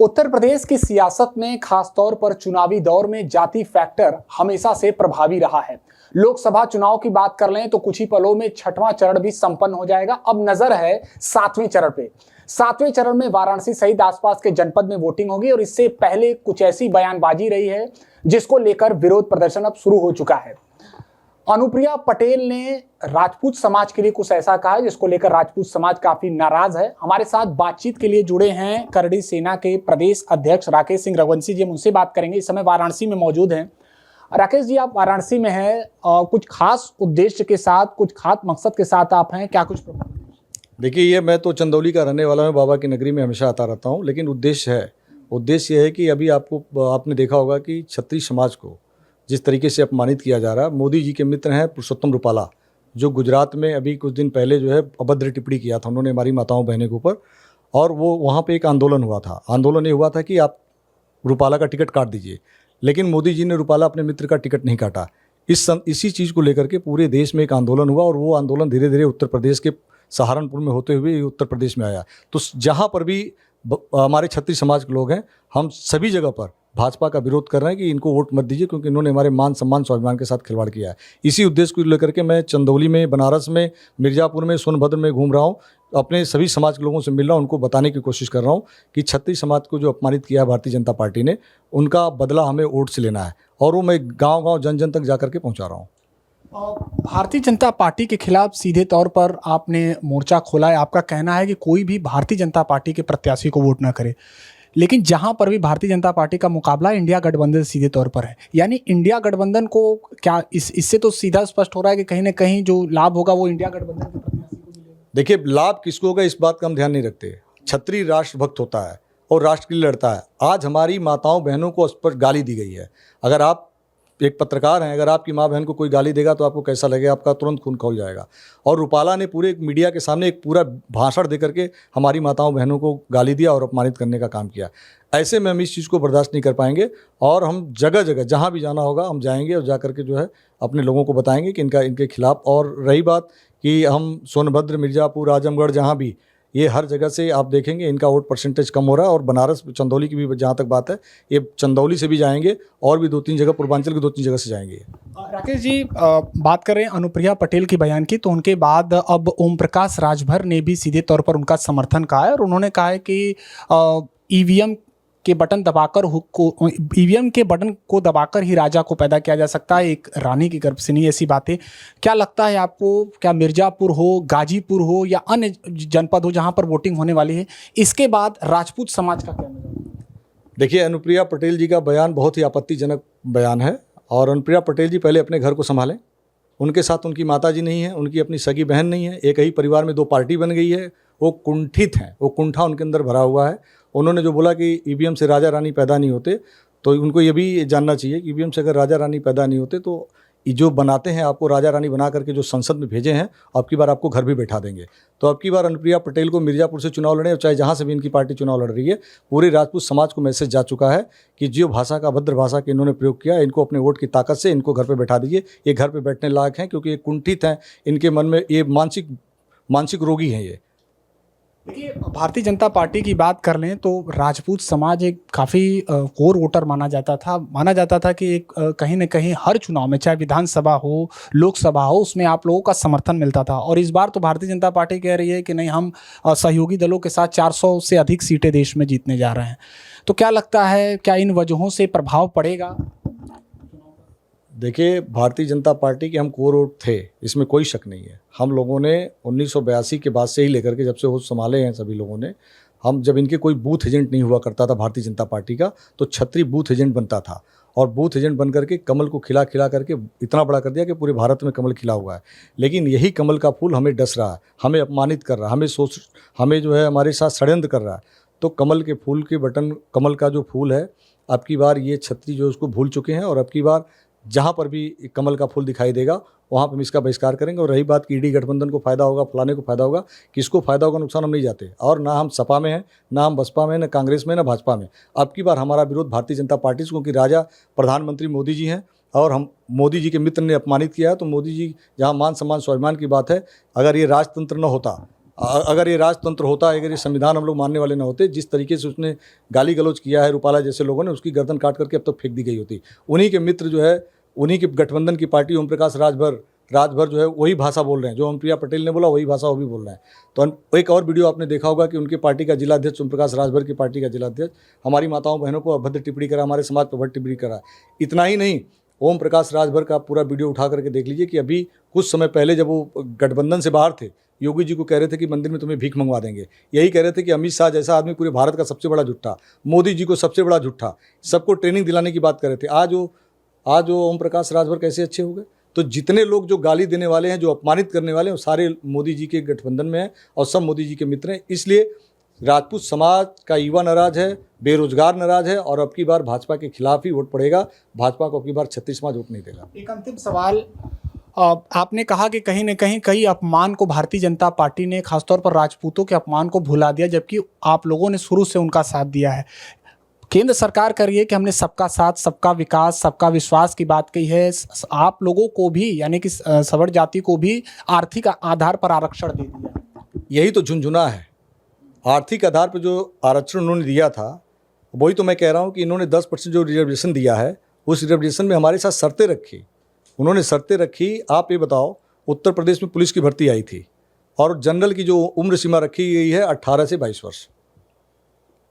उत्तर प्रदेश की सियासत में खासतौर पर चुनावी दौर में जाति फैक्टर हमेशा से प्रभावी रहा है। लोकसभा चुनाव की बात कर लें तो कुछ ही पलों में छठवां चरण भी संपन्न हो जाएगा। अब नजर है सातवें चरण पे। सातवें चरण में वाराणसी सहित आसपास के जनपद में वोटिंग होगी और इससे पहले कुछ ऐसी बयानबाजी रही है जिसको लेकर विरोध प्रदर्शन अब शुरू हो चुका है। अनुप्रिया पटेल ने राजपूत समाज के लिए कुछ ऐसा कहा है जिसको लेकर राजपूत समाज काफी नाराज है। हमारे साथ बातचीत के लिए जुड़े हैं करड़ी सेना के प्रदेश अध्यक्ष राकेश सिंह रघुवंशी जी। हम उनसे बात करेंगे। इस समय वाराणसी में मौजूद हैं। राकेश जी, आप वाराणसी में हैं, कुछ खास उद्देश्य के साथ, कुछ खास मकसद के साथ आप हैं, क्या कुछ? देखिए, ये मैं तो चंदौली का रहने वाला हूँ, बाबा की नगरी में हमेशा आता रहता हूँ, लेकिन उद्देश्य ये है कि अभी आपने देखा होगा कि क्षत्रिय समाज को जिस तरीके से अपमानित किया जा रहा है। मोदी जी के मित्र हैं पुरुषोत्तम रूपाला, जो गुजरात में अभी कुछ दिन पहले जो है अभद्र टिप्पणी किया था उन्होंने हमारी माताओं बहनों के ऊपर, और वो वहाँ पे एक आंदोलन हुआ था। आंदोलन ये हुआ था कि आप रूपाला का टिकट काट दीजिए, लेकिन मोदी जी ने रूपाला अपने मित्र का टिकट नहीं काटा। इसी चीज़ को लेकर के पूरे देश में एक आंदोलन हुआ और वो आंदोलन धीरे धीरे उत्तर प्रदेश के सहारनपुर में होते हुए उत्तर प्रदेश में आया। तो जहाँ पर भी हमारे क्षत्रिय समाज के लोग हैं, हम सभी जगह पर भाजपा का विरोध कर रहे हैं कि इनको वोट मत दीजिए, क्योंकि इन्होंने हमारे मान सम्मान स्वाभिमान के साथ खिलवाड़ किया है। इसी उद्देश्य को लेकर के मैं चंदौली में, बनारस में, मिर्ज़ापुर में, सोनभद्र में घूम रहा हूँ, अपने सभी समाज के लोगों से मिल रहा हूँ, उनको बताने की कोशिश कर रहा हूँ कि क्षत्रिय समाज को जो अपमानित किया है भारतीय जनता पार्टी ने, उनका बदला हमें वोट से लेना है, और वो मैं गाँव-गाँव जन जन तक जा करके पहुँचा रहा हूँ। भारतीय जनता पार्टी के खिलाफ सीधे तौर पर आपने मोर्चा खोला है। आपका कहना है कि कोई भी भारतीय जनता पार्टी के प्रत्याशी को वोट ना करे, लेकिन जहां पर भी भारतीय जनता पार्टी का मुकाबला इंडिया गठबंधन सीधे तौर पर है, यानी इंडिया गठबंधन को क्या इससे तो सीधा स्पष्ट हो रहा है कि कहीं ना कहीं जो लाभ होगा वो इंडिया गठबंधन के प्रत्याशी को मिलेगा। देखिए, लाभ किसको होगा इस बात का हम ध्यान नहीं रखते। क्षत्रिय राष्ट्रभक्त होता है और राष्ट्र के लिए लड़ता है। आज हमारी माताओं बहनों को उस पर गाली दी गई है। अगर आप एक पत्रकार हैं, अगर आपकी माँ बहन को कोई गाली देगा तो आपको कैसा लगेगा? आपका तुरंत खून खौल जाएगा। और रूपाला ने पूरे मीडिया के सामने एक पूरा भाषण दे करके हमारी माताओं बहनों को गाली दिया और अपमानित करने का काम किया। ऐसे में हम इस चीज़ को बर्दाश्त नहीं कर पाएंगे और हम जगह जगह जहाँ भी जाना होगा हम जाएंगे और जा करके जो है अपने लोगों को बताएंगे कि इनके खिलाफ। और रही बात कि हम सोनभद्र, मिर्ज़ापुर, आजमगढ़, जहाँ भी, ये हर जगह से आप देखेंगे इनका वोट परसेंटेज कम हो रहा है। और बनारस, चंदौली की भी जहाँ तक बात है, ये चंदौली से भी जाएंगे और भी 2-3 जगह, पूर्वांचल की 2-3 जगह से जाएंगे। राकेश जी, बात करें अनुप्रिया पटेल की बयान की, तो उनके बाद अब ओम प्रकाश राजभर ने भी सीधे तौर पर उनका समर्थन कहा है और उन्होंने कहा है कि ईवीएम के बटन को दबाकर ही राजा को पैदा किया जा सकता है, एक रानी की गर्भ से नहीं। ऐसी बातें क्या लगता है आपको? क्या मिर्ज़ापुर हो, गाजीपुर हो या अन्य जनपद हो जहां पर वोटिंग होने वाली है, इसके बाद राजपूत समाज का क्या नज़रिया? देखिए, अनुप्रिया पटेल जी का बयान बहुत ही आपत्तिजनक बयान है। और अनुप्रिया पटेल जी पहले अपने घर को संभालें। उनके साथ उनकी माता जी नहीं है, उनकी अपनी सगी बहन नहीं है, एक ही परिवार में 2 पार्टी बन गई है। वो कुंठित हैं, वो कुंठा उनके अंदर भरा हुआ है। उन्होंने जो बोला कि ईवीएम से राजा रानी पैदा नहीं होते, तो उनको ये भी जानना चाहिए कि ईवीएम से अगर राजा रानी पैदा नहीं होते तो जो बनाते हैं आपको राजा रानी बना करके जो संसद में भेजे हैं, अब की बार आपको घर भी बैठा देंगे। तो अब की बार अनुप्रिया पटेल को मिर्ज़ापुर से चुनाव लड़े, चाहे जहाँ से भी इनकी पार्टी चुनाव लड़ रही है, पूरे राजपूत समाज को मैसेज जा चुका है कि जो भाषा का, अभद्र भाषा का इन्होंने प्रयोग किया, इनको अपने वोट की ताकत से इनको घर पर बैठा दीजिए। ये घर पर बैठने लायक हैं, क्योंकि ये कुंठित हैं, इनके मन में ये मानसिक रोगी हैं ये। देखिए, भारतीय जनता पार्टी की बात कर लें तो राजपूत समाज एक काफ़ी कोर वोटर माना जाता था कि एक कहीं न कहीं हर चुनाव में, चाहे विधानसभा हो, लोकसभा हो, उसमें आप लोगों का समर्थन मिलता था। और इस बार तो भारतीय जनता पार्टी कह रही है कि नहीं, हम सहयोगी दलों के साथ 400 से अधिक सीटें देश में जीतने जा रहे हैं। तो क्या लगता है, क्या इन वजहों से प्रभाव पड़ेगा? देखिए, भारतीय जनता पार्टी के हम कोर वोट थे, इसमें कोई शक नहीं है। हम लोगों ने 1982 के बाद से ही लेकर के, जब से वो संभाले हैं सभी लोगों ने, हम जब इनके कोई बूथ एजेंट नहीं हुआ करता था भारतीय जनता पार्टी का, तो क्षत्रिय बूथ एजेंट बनता था। और बूथ एजेंट बन करके कमल को खिला करके इतना बड़ा कर दिया कि पूरे भारत में कमल खिला हुआ है। लेकिन यही कमल का फूल हमें डस रहा है, हमें अपमानित कर रहा है, हमें जो है हमारे साथ षड्यंत्र कर रहा है। तो कमल के फूल के बटन, कमल का जो फूल है, अब की बार ये क्षत्रिय जो उसको भूल चुके हैं। और अब की बार जहाँ पर भी कमल का फूल दिखाई देगा वहाँ पर हम इसका बहिष्कार करेंगे। और रही बात कि ईडी गठबंधन को फ़ायदा होगा, फलाने को फ़ायदा होगा, किसको फ़ायदा होगा, नुकसान, हम नहीं जाते। और ना हम सपा में हैं, ना हम बसपा में, ना कांग्रेस में, ना भाजपा में। अब की बार हमारा विरोध भारतीय जनता पार्टी से, क्योंकि राजा प्रधानमंत्री मोदी जी हैं और हम मोदी जी के मित्र ने अपमानित किया है। तो मोदी जी, जहाँ मान सम्मान स्वाभिमान की बात है, अगर ये राजतंत्र न होता, अगर ये राजतंत्र होता, अगर ये संविधान हम लोग मानने वाले ना होते, जिस तरीके से उसने गाली गलौज किया है रूपाला जैसे लोगों ने, उसकी गर्दन काट करके अब तक फेंक दी गई होती। उन्हीं के मित्र जो है, उन्हीं के गठबंधन की पार्टी ओम प्रकाश राजभर जो है वही भाषा बोल रहे हैं, जो ओमप्रिया पटेल ने बोला वही भाषा वो भी बोल रहे हैं। तो एक और वीडियो आपने देखा होगा कि उनकी पार्टी का जिलाध्यक्ष, ओम प्रकाश राजभर की पार्टी का जिलाध्यक्ष, हमारी माताओं बहनों को अभद्र टिप्पणी करा, हमारे समाज पर अभद्र टिप्पणी करा। इतना ही नहीं, ओम प्रकाश राजभर का पूरा वीडियो उठा करके देख लीजिए कि अभी कुछ समय पहले जब वो गठबंधन से बाहर थे, योगी जी को कह रहे थे कि मंदिर में तुम्हें भीख मंगवा देंगे। यही कह रहे थे कि अमित शाह जैसा आदमी पूरे भारत का सबसे बड़ा झूठा, मोदी जी को सबसे बड़ा झूठा, सबको ट्रेनिंग दिलाने की बात कर रहे थे। आज वो ओम प्रकाश राजभर कैसे अच्छे हो गए? तो जितने लोग जो गाली देने वाले हैं, जो अपमानित करने वाले हैं, वो सारे मोदी जी के गठबंधन में हैं और सब मोदी जी के मित्र हैं। इसलिए राजपूत समाज का युवा नाराज है, बेरोजगार नाराज है और अब की बार भाजपा के खिलाफ ही वोट पड़ेगा। भाजपा को अब की बार 36 समाज वोट नहीं देगा। एक अंतिम सवाल, आपने कहा कि कहीं न कहीं कई अपमान को भारतीय जनता पार्टी ने, खासतौर पर राजपूतों के अपमान को भुला दिया, जबकि आप लोगों ने शुरू से उनका साथ दिया है। केंद्र सरकार कर रही है कि हमने सबका साथ, सबका विकास, सबका विश्वास की बात कही है। आप लोगों को भी, यानी कि सवर्ण जाति को भी आर्थिक आधार पर आरक्षण दे दिया। यही तो झुनझुना है। आर्थिक आधार पर जो आरक्षण उन्होंने दिया था, वही तो मैं कह रहा हूँ कि इन्होंने 10% जो रिजर्वेशन दिया है, उस रिजर्वेशन में हमारे साथ शर्तें रखी। उन्होंने शर्तें रखी। आप ये बताओ, उत्तर प्रदेश में पुलिस की भर्ती आई थी और जनरल की जो उम्र सीमा रखी गई है 18 से 22 वर्ष,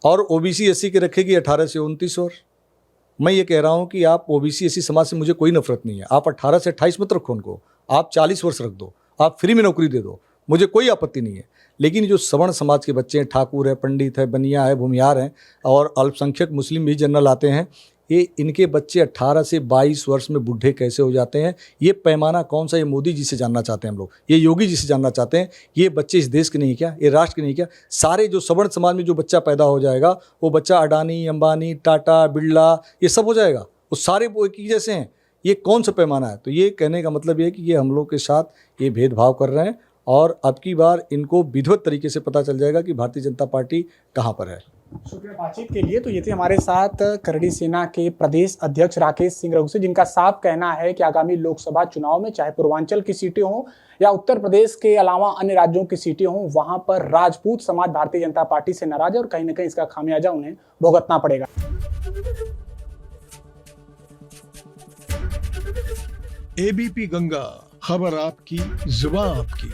और ओबीसी एससी की रखेगी 18 से 29 वर्ष। मैं ये कह रहा हूँ कि आप ओबीसी एससी समाज से मुझे कोई नफरत नहीं है, आप 18 से 28 मत रखो उनको, आप 40 वर्ष रख दो, आप फ्री में नौकरी दे दो, मुझे कोई आपत्ति नहीं है। लेकिन जो सवर्ण समाज के बच्चे हैं, ठाकुर है, पंडित है, बनिया है, भूमिहार हैं और अल्पसंख्यक मुस्लिम भी जनरल आते हैं, ये इनके बच्चे 18 से 22 वर्ष में बूढ़े कैसे हो जाते हैं? ये पैमाना कौन सा? ये मोदी जी से जानना चाहते हैं हम लोग, ये योगी जी से जानना चाहते हैं। ये बच्चे इस देश के नहीं क्या? ये राष्ट्र के नहीं क्या? सारे जो सवर्ण समाज में जो बच्चा पैदा हो जाएगा, वो बच्चा अडानी, अंबानी, टाटा, बिरला, ये सब हो जाएगा। वो सारे वो एक ही जैसे हैं। ये कौन सा पैमाना है? तो ये कहने का मतलब ये है कि ये हम लोग के साथ ये भेदभाव कर रहे हैं और अब की बार इनको विधिवत तरीके से पता चल जाएगा कि भारतीय जनता पार्टी कहाँ पर है। शुक्रिया बातचीत के लिए। तो ये थे हमारे साथ करड़ी सेना के प्रदेश अध्यक्ष राकेश सिंह रघुवंशी, जिनका साफ कहना है कि आगामी लोकसभा चुनाव में चाहे पूर्वांचल की सीटें हों या उत्तर प्रदेश के अलावा अन्य राज्यों की सीटें हों, वहां पर राजपूत समाज भारतीय जनता पार्टी से नाराज है और कहीं ना कहीं इसका खामियाजा उन्हें भुगतना पड़ेगा। एबीपी गंगा, खबर आपकी, जुबान आपकी।